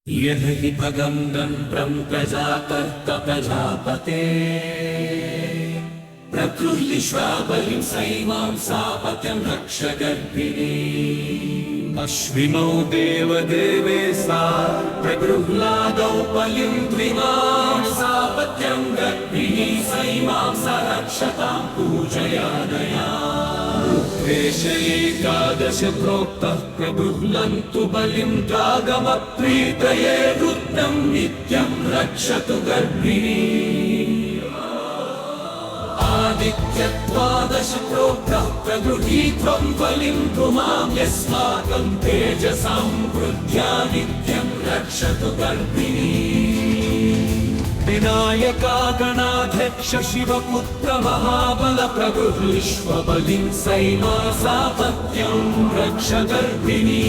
यह हि भगं गन्त्रं प्रजाकर्ता प्रजापते प्रकृतिश्वा बलिं सैमां सापत्यं रक्ष गर्भिणीम् अश्विनौ देवदेवे सा प्रगृह्णादौ बलिं द्विमां सापत्यं गर्भिणी सैमां स रक्षतां पूजयादया एकादश प्रोक्तः प्रगृह्णन्तु बलिं द्वागमप्रीतये रुद्रं नित्यं रक्षतु गर्भिणी आदित्यद्वादश प्रोक्तः प्रगृहीत्वं बलिं पुमां यस्माकं तेजसां वृद्ध्या नित्यं रक्षतु गर्भिणी विनायका गणाध्यक्ष शिवपुत्र महाबल प्रगृह्णीष्व बलिं सैमा सापत्यं रक्ष गर्भिणी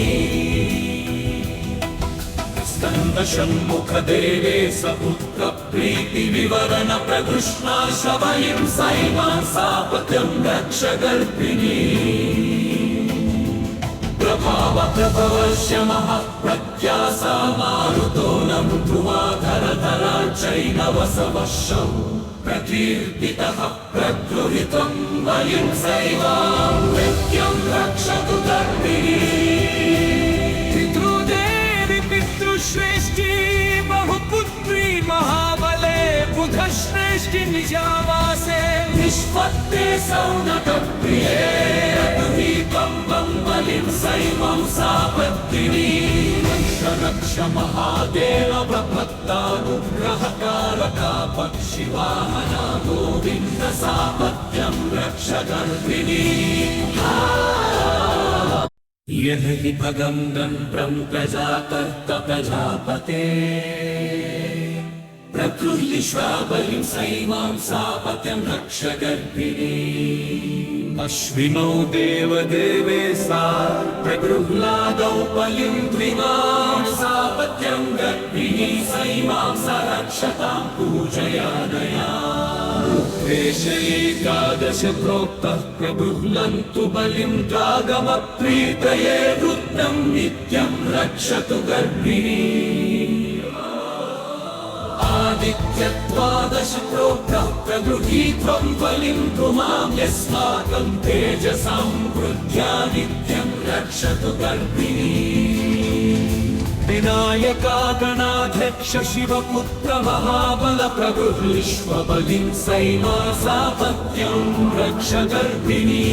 स्कन्दषण्मुख देवे सपुत्र प्रीति विवरण प्रगृह्णाश बलिं सैमा सापत्यं रक्ष गर्भिणी प्रभाव प्रभवस्य महप्रत्यासा मारुतो नं ध्रुवाधरधरा चैनवसवशौ प्रकीर्तितः प्रगृहीतं बलिं सैवां नित्यं रक्षतु गर्भिणी पितृदेवी पितृश्रेष्ठी बहुपुत्री महाबले बुधश्रेष्ठी निजावासे निष्पत्ते सौनकप्रिये बलिं सैमं सापत्तिनी रक्ष महादेव प्रभक्तानुग्रहकारका पक्षिवाहना गोविन्द सापत्यं रक्ष गर्भिणी यह हि भगं गन्त्रं प्रजाकर्ता प्रजापते प्रकृतिश्वा बलिं सैमां सापत्यं रक्ष गर्भिणी अश्विनौ देवदेवे सा प्रगृह्णादौ बलिं द्विमां सापत्यं गर्भिणी सैमां स रक्षतां पूजयादया एकादश प्रोक्तः प्रगृह्णन्तु बलिं द्वागमप्रीतये रुद्रं नित्यं रक्षतु गर्भिणी आदित्यद्वादश प्रोक्तः प्रगृहीत्वं बलिं पुमां यस्माकं तेजसां वृद्ध्या नित्यं रक्षतु गर्भिणी विनायका गणाध्यक्ष शिवपुत्र महाबल प्रगृह्णीष्व बलिं सैमा सापत्यं रक्ष गर्भिणी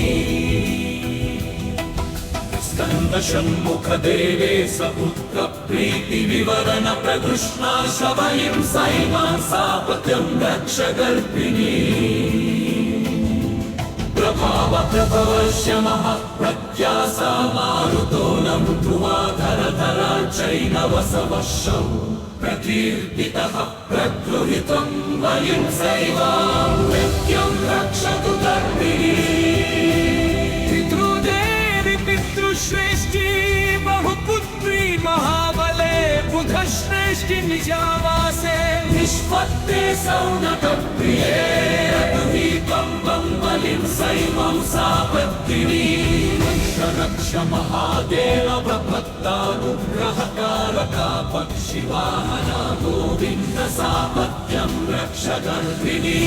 स्कन्दषण्मुख देवे सपुत्र प्रीति विवरण प्रगृह्णाश बलिं सैमा सापत्यं रक्ष गर्भिणी प्रभाव प्रभवस्य महप्रत्यासा मारुतो नं ध्रुवाधरधरा चैनवसवशौ प्रकीर्तितः प्रगृहीतं बलिं सैवां नित्यं रक्षतु गर्भिणी पितृश्रेष्ठी बहुपुत्री महाबले बुधश्रेष्ठी निजावासे निष्पत्ते सौनकप्रिये बलिं सैमं सापत्तिनी रक्ष महादेव प्रभक्तानुग्रहकारका पक्षिवाहना गोविन्द सापत्यं रक्ष गर्भिणी